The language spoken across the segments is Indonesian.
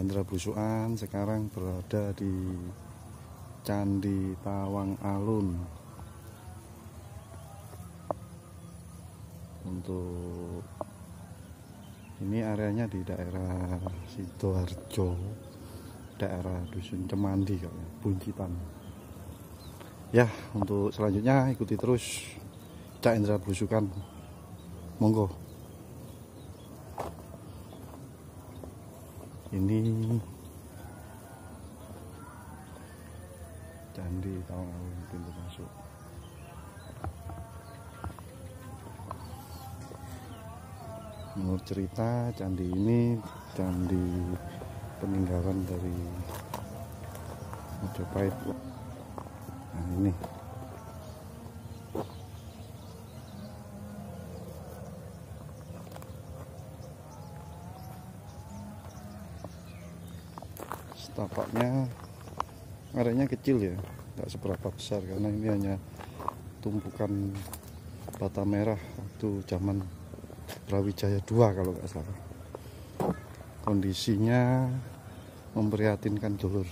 Indra Blusukan sekarang berada di Candi Tawang Alun. Untuk ini areanya di daerah Sidoarjo, daerah Dusun Cemandi, Buncitan. Ya, untuk selanjutnya ikuti terus Cak Indra Blusukan. Monggo. Ini Candi Tawang Alun, pintu masuk. Menurut cerita, candi ini candi peninggalan dari Majapahit. Nah, ini tapaknya, areanya kecil ya, tidak seberapa besar karena ini hanya tumpukan bata merah waktu zaman Brawijaya II kalau nggak salah. Kondisinya memprihatinkan dulur,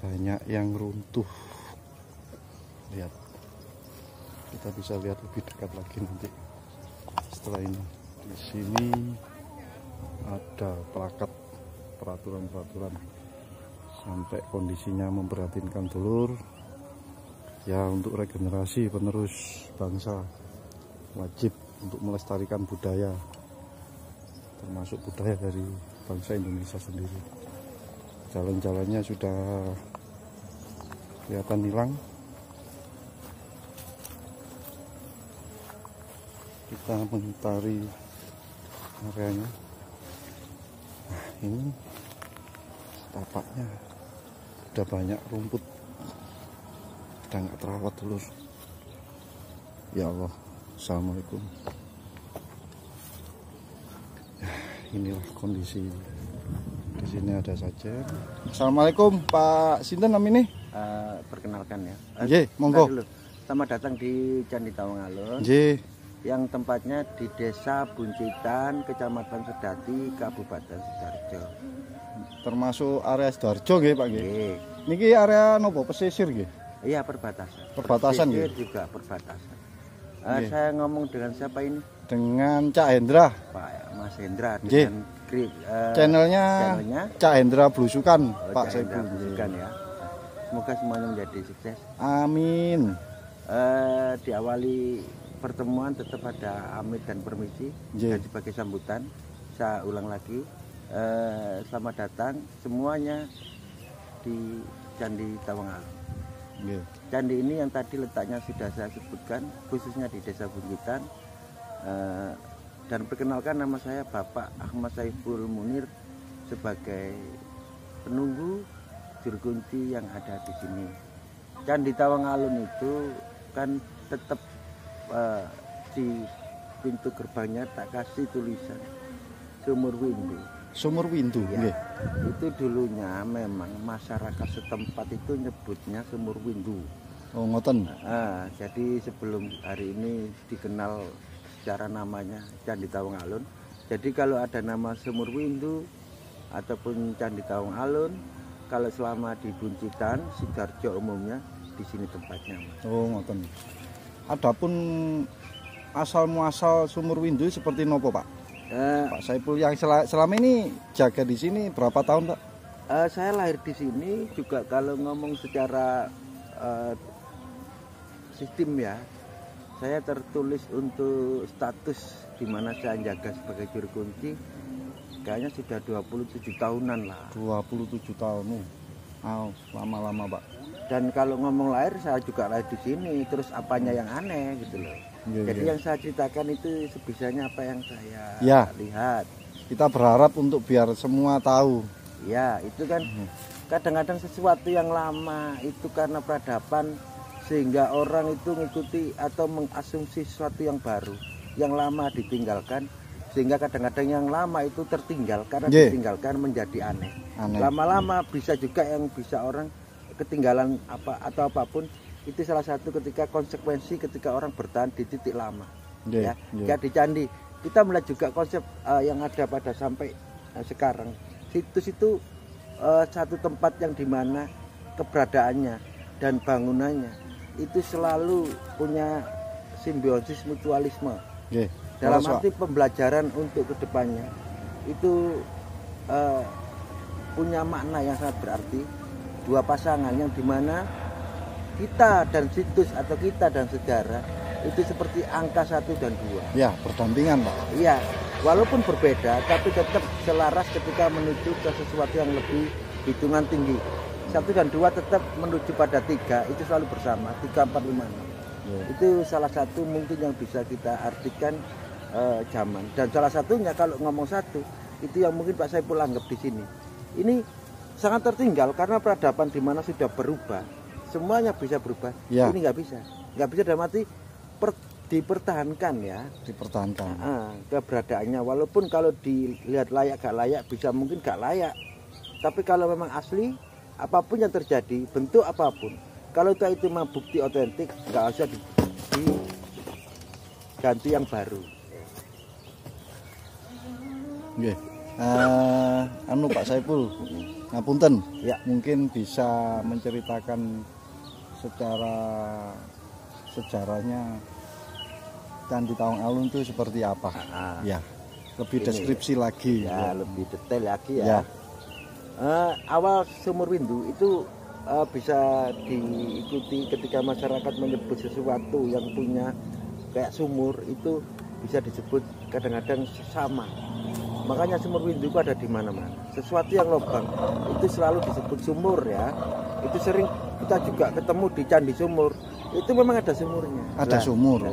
banyak yang runtuh. Lihat, kita bisa lihat lebih dekat lagi nanti setelah ini. Di sini ada plakat peraturan-peraturan sampai kondisinya memprihatinkan dulur ya. Untuk regenerasi penerus bangsa wajib untuk melestarikan budaya, termasuk budaya dari bangsa Indonesia sendiri. Jalan-jalannya sudah kelihatan hilang. Kita mengitari areanya. Nah, ini tapaknya udah banyak rumput, udah nggak terawat dulur. Ya Allah, assalamualaikum. Ya, inilah kondisi di sini. Ada saja. Assalamualaikum Pak Sinten namanya? Perkenalkan ya. Monggo. Selamat datang di Candi Tawang Alun. Yang tempatnya di Desa Buncitan, Kecamatan Sedati, Kabupaten Sidoarjo. Termasuk area Sidoarjo nggih, Pak nggih. Niki area nopo, pesisir nggih? Iya, perbatasan. Perbatasan nggih. Juga perbatasan. Saya ngomong dengan siapa ini? Dengan Cak Hendra. Pak Mas Hendra. Dengan channelnya Cak Hendra Blusukan, Pak Saiful. Blusukan ya. Semoga semuanya menjadi sukses. Amin. Diawali pertemuan tetap ada amit dan permisi. Dan sebagai sambutan, saya ulang lagi, selamat datang semuanya di Candi Tawang Alun. Candi ini yang tadi letaknya sudah saya sebutkan, khususnya di Desa Buncitan. Dan perkenalkan, nama saya Bapak Ahmad Saiful Munir sebagai penunggu juru kunci yang ada di sini. Candi Tawang Alun itu kan tetap di pintu gerbangnya tak kasih tulisan Sumur Windu. Sumur Windu ya. Itu dulunya memang masyarakat setempat itu nyebutnya Sumur Windu. Oh, ngoten. Jadi sebelum hari ini dikenal secara namanya Candi Tawang Alun. Jadi kalau ada nama Sumur Windu ataupun Candi Tawang Alun, kalau selama di Buncitan, Sidoarjo umumnya, di sini tempatnya. Oh, ngoten. Adapun asal muasal Sumur Windu seperti nopo, Pak? Pak Saiful yang selama ini jaga di sini berapa tahun, Pak? Saya lahir di sini juga. Kalau ngomong secara sistem ya, saya tertulis untuk status di mana saya jaga sebagai juru kunci, kayaknya sudah 27 tahunan lah. 27 tahun. Lama-lama, Pak. Dan kalau ngomong lahir, saya juga lahir di sini. Terus apanya yang aneh gitu loh. Jadi yang saya ceritakan itu sebisanya apa yang saya lihat. Kita berharap untuk biar semua tahu. Ya, itu kan kadang-kadang sesuatu yang lama itu karena peradaban, sehingga orang itu mengikuti atau mengasumsi sesuatu yang baru. Yang lama ditinggalkan, sehingga kadang-kadang yang lama itu tertinggal karena ditinggalkan menjadi aneh. Lama-lama bisa juga yang bisa orang ketinggalan apa atau apapun, itu salah satu ketika konsekuensi ketika orang bertahan di titik lama. Ya di candi kita melihat juga konsep yang ada pada sampai Nah, sekarang situs itu satu tempat yang dimana keberadaannya dan bangunannya itu selalu punya simbiosis mutualisme. Nggih. Dalam Terus, Pak. arti pembelajaran untuk kedepannya itu punya makna yang sangat berarti. Dua pasangan yang dimana kita dan situs atau kita dan sejarah itu seperti angka 1 dan 2. Ya, berdampingan, Pak. Iya, walaupun berbeda tapi tetap selaras ketika menuju ke sesuatu yang lebih hitungan tinggi. 1 dan 2 tetap menuju pada 3, itu selalu bersama, 3, 4, 5, 6. Ya. Itu salah satu mungkin yang bisa kita artikan zaman. Dan salah satunya kalau ngomong satu, itu yang mungkin Pak Saiful anggap di sini. Ini sangat tertinggal karena peradaban di mana sudah berubah, semuanya bisa berubah. Ya. Ini nggak bisa dalam arti dipertahankan ya. Dipertahankan. Keberadaannya, walaupun kalau dilihat layak gak layak, bisa mungkin gak layak. Tapi kalau memang asli, apapun yang terjadi, bentuk apapun, kalau itu memang bukti otentik, nggak usah diganti yang baru. Nggih. Anu Pak Saiful, ngapunten. Ya. Mungkin bisa menceritakan secara sejarahnya Candi Tawang Alun itu seperti apa? Ya. Lebih Ini, deskripsi lagi. Ya, lebih detail lagi ya. Ya. Awal Sumur Windu itu bisa diikuti ketika masyarakat menyebut sesuatu yang punya kayak sumur itu bisa disebut kadang-kadang sama. Makanya sumur Windu itu ada di mana-mana. Sesuatu yang lubang itu selalu disebut sumur ya. Itu sering kita juga ketemu di candi sumur. Itu memang ada sumurnya. Ada sumur.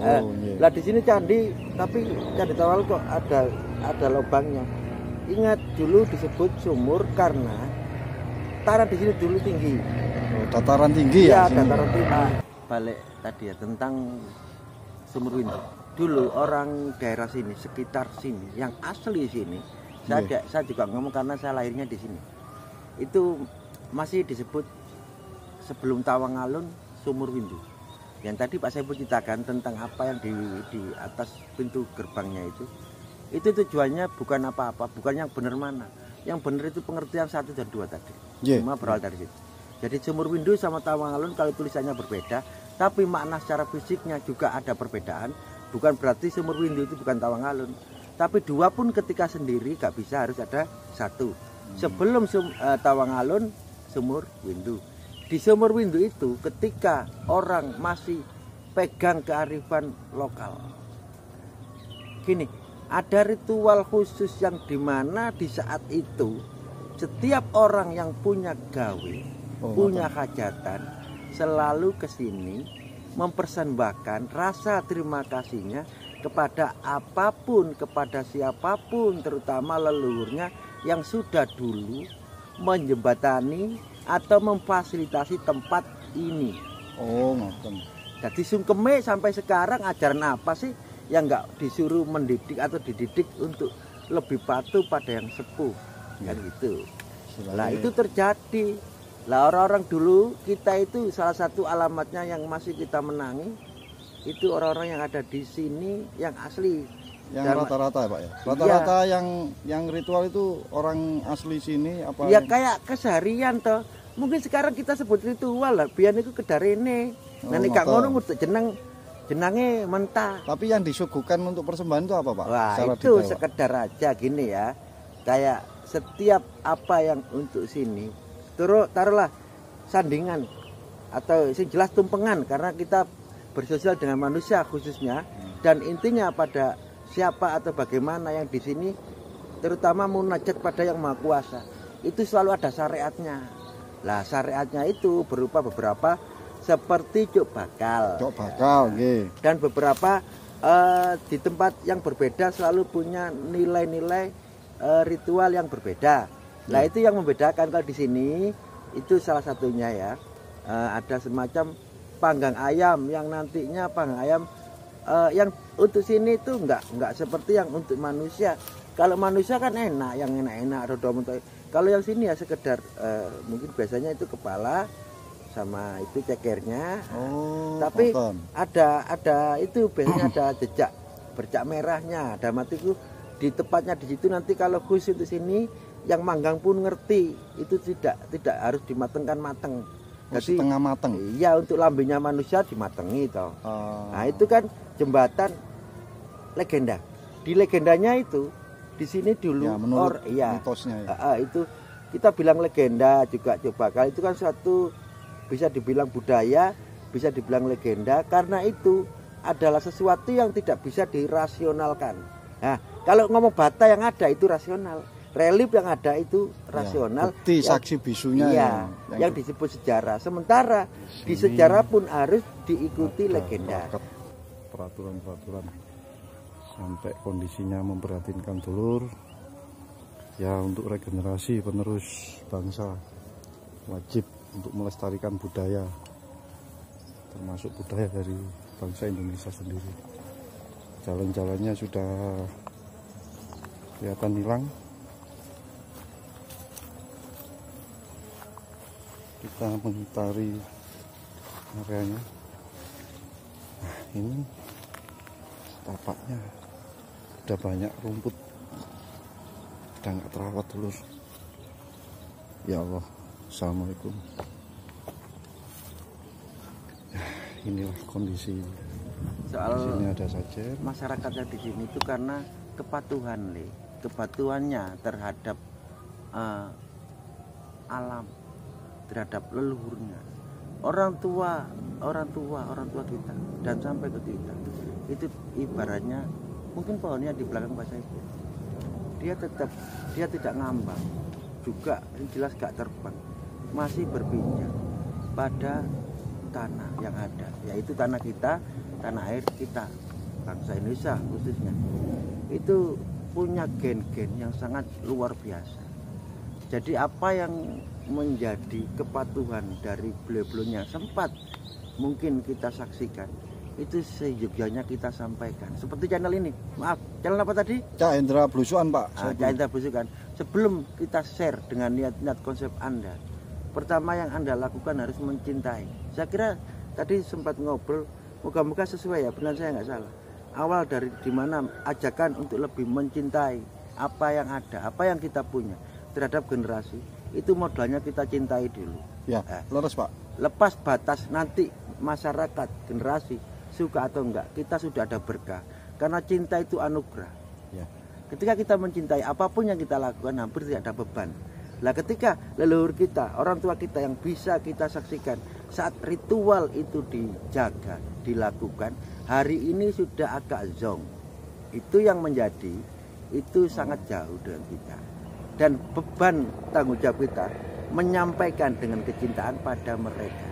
Lah di sini candi, tapi Candi Tawang kok ada lubangnya. Ingat dulu disebut sumur karena dataran di sini dulu tinggi. Dataran tinggi ya. Iya, dataran tinggi. Balik tadi ya tentang Sumur Windu. Dulu orang daerah sini, sekitar sini, yang asli sini, saya juga ngomong karena saya lahirnya di sini. Itu masih disebut sebelum Tawang Alun Sumur Windu. Yang tadi Pak Saiful ceritakan tentang apa yang di atas pintu gerbangnya itu tujuannya bukan apa-apa, bukan yang benar mana. Yang benar itu pengertian 1 dan 2 tadi. Cuma berawal dari situ. Jadi Sumur Windu sama Tawang Alun kalau tulisannya berbeda, tapi makna secara fisiknya juga ada perbedaan. Bukan berarti Sumur Windu itu bukan Tawang Alun. Tapi 2 pun ketika sendiri gak bisa, harus ada 1. Sebelum Tawang Alun, Sumur Windu. Di Sumur Windu itu ketika orang masih pegang kearifan lokal. Gini, ada ritual khusus yang dimana di saat itu setiap orang yang punya gawe, punya hajatan selalu ke sini mempersembahkan rasa terima kasihnya kepada apapun, kepada siapapun, terutama leluhurnya yang sudah dulu menjembatani atau memfasilitasi tempat ini. Oh, ngoten. Jadi sungkeme sampai sekarang ajaran apa sih yang nggak disuruh mendidik atau dididik untuk lebih patuh pada yang sepuh, kan gitu. Nah itu terjadi. Lah orang-orang dulu kita itu salah satu alamatnya yang masih kita menangi itu orang-orang yang ada di sini yang asli. Yang rata-rata ya Pak ya? Rata-rata iya. yang ritual itu orang asli sini apa? Ya kayak keseharian toh. Mungkin sekarang kita sebut ritual lah. Biar itu kedarene. Nanti gak ngono mesti jenenge mentah. Tapi yang disuguhkan untuk persembahan itu apa Pak? Wah itu sekedar aja gini ya. Kayak setiap apa yang untuk sini taruhlah sandingan atau sing jelas tumpengan karena kita bersosial dengan manusia khususnya dan intinya pada siapa atau bagaimana yang di sini terutama munajat pada yang Maha Kuasa itu selalu ada syariatnya. Lah syariatnya itu berupa beberapa seperti cuk bakal. Cuk bakal, nggih. Dan beberapa di tempat yang berbeda selalu punya nilai-nilai ritual yang berbeda. Nah itu yang membedakan kalau di sini itu salah satunya ya ada semacam panggang ayam yang nantinya panggang ayam yang untuk sini itu enggak seperti yang untuk manusia. Kalau manusia kan enak, yang enak-enak rodo. Kalau yang sini ya sekedar mungkin biasanya itu kepala sama itu cekernya. Tapi ada itu biasanya ada jejak bercak merahnya. Ada matiku di tepatnya di situ nanti kalau khusus untuk sini yang manggang pun ngerti itu tidak harus dimatengkan mateng. Jadi setengah mateng. Iya, untuk lambenya manusia dimatengi toh. Nah itu kan jembatan legenda. Di legendanya itu di sini dulu ya, menurut mitosnya ya. Itu kita bilang legenda juga coba kalau itu kan suatu bisa dibilang budaya, bisa dibilang legenda karena itu adalah sesuatu yang tidak bisa dirasionalkan. Nah, kalau ngomong bata yang ada itu rasional, relief yang ada itu rasional. Bukti saksi bisunya iya, yang disebut sejarah. Sementara di sejarah pun harus diikuti legenda. Peraturan-peraturan sampai kondisinya memprihatinkan dulur. Ya untuk regenerasi penerus bangsa wajib untuk melestarikan budaya, termasuk budaya dari bangsa Indonesia sendiri. Jalan-jalannya sudah kelihatan hilang. Kita mengitari areanya. Nah, ini tapaknya udah banyak rumput, udah nggak terawat dulur. Ya Allah, assalamualaikum. Ya, inilah kondisi. Soal di sini ada saja masyarakatnya di sini itu karena kepatuhannya terhadap alam, terhadap leluhurnya. Orang tua kita dan sampai ke kita itu ibaratnya mungkin pohonnya di belakang Pak Saiful. Dia tidak ngambang juga, jelas gak terbang, masih berpijak pada tanah yang ada, yaitu tanah kita, tanah air kita, bangsa Indonesia khususnya. Itu punya gen-gen yang sangat luar biasa. Jadi apa yang menjadi kepatuhan dari beliau-beliaunya sempat mungkin kita saksikan, itu seyogyanya kita sampaikan. Seperti channel ini, maaf, channel apa tadi? Cak Hendra Blusukan Pak. Cak Hendra Blusukan. Sebelum kita share dengan niat-niat konsep Anda, pertama yang Anda lakukan harus mencintai. Saya kira tadi sempat ngobrol, moga-moga sesuai ya, benar saya nggak salah. Awal dari dimana ajakan untuk lebih mencintai apa yang ada, apa yang kita punya terhadap generasi, itu modalnya kita cintai dulu. Ya, lurus Pak. Lepas batas nanti masyarakat, generasi suka atau enggak, kita sudah ada berkah. Karena cinta itu anugerah. Ya. Ketika kita mencintai, apapun yang kita lakukan hampir tidak ada beban. Nah, ketika leluhur kita, orang tua kita yang bisa kita saksikan saat ritual itu dijaga, dilakukan, hari ini sudah agak zong. Itu yang menjadi, itu sangat jauh dengan kita. Dan beban tanggung jawab kita menyampaikan dengan kecintaan pada mereka.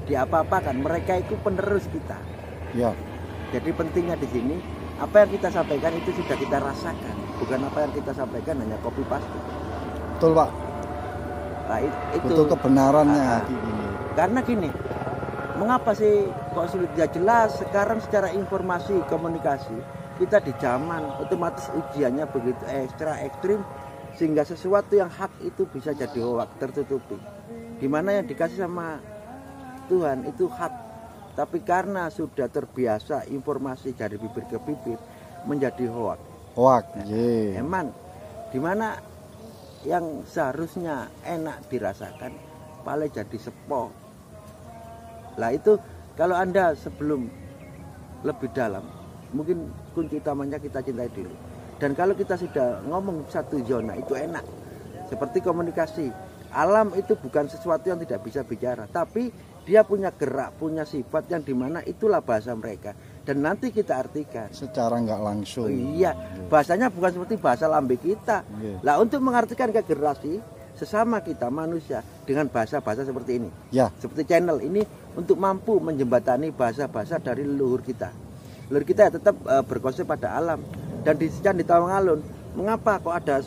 Diapa-apakan, mereka itu penerus kita. Ya. Jadi pentingnya di sini, apa yang kita sampaikan itu sudah kita rasakan, bukan apa yang kita sampaikan hanya copy paste. Betul Pak. Nah, itu betul kebenarannya. Karena gini, mengapa sih kok sulit? Ya jelas sekarang secara informasi komunikasi kita di zaman otomatis ujiannya begitu ekstra ekstrim, sehingga sesuatu yang hak itu bisa jadi hoak, tertutupi. Dimana yang dikasih sama Tuhan itu hak, tapi karena sudah terbiasa informasi dari bibir ke bibir menjadi hoak. Hoak, Emang dimana yang seharusnya enak dirasakan paling jadi sepo. Lah itu kalau Anda sebelum lebih dalam, mungkin kunci utamanya kita cintai dulu. Dan kalau kita sudah ngomong satu zona itu enak. Seperti komunikasi, alam itu bukan sesuatu yang tidak bisa bicara, tapi dia punya gerak, punya sifat yang dimana itulah bahasa mereka. Dan nanti kita artikan secara nggak langsung. Iya, bahasanya bukan seperti bahasa lambe kita. Lah untuk mengartikan ke generasi sesama kita manusia dengan bahasa-bahasa seperti ini. Ya. Seperti channel ini untuk mampu menjembatani bahasa-bahasa dari leluhur kita. Leluhur kita ya tetap berkonsep pada alam. Dan di Candi Tawangalun, mengapa kok ada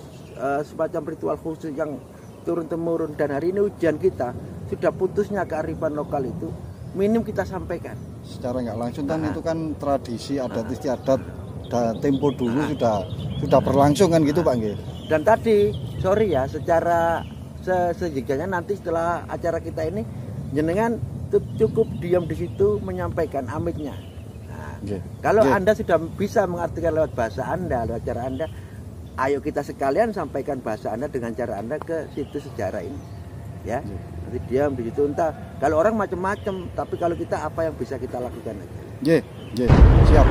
semacam ritual khusus yang turun-temurun, dan hari ini ujian kita sudah putusnya kearifan lokal itu minim kita sampaikan secara nggak langsung. Kan itu kan tradisi adat istiadat dan tempo dulu sudah berlangsung kan gitu Pak nggih. Dan tadi sorry ya, secara sejujurnya nanti setelah acara kita ini jenengan cukup diam di situ menyampaikan amitnya. Nah, kalau Anda sudah bisa mengartikan lewat bahasa Anda, lewat cara Anda, ayo kita sekalian sampaikan bahasa Anda dengan cara Anda ke situs sejarah ini. Ya. Nanti diam di situ, entah kalau orang macam-macam, tapi kalau kita apa yang bisa kita lakukan aja. Siap.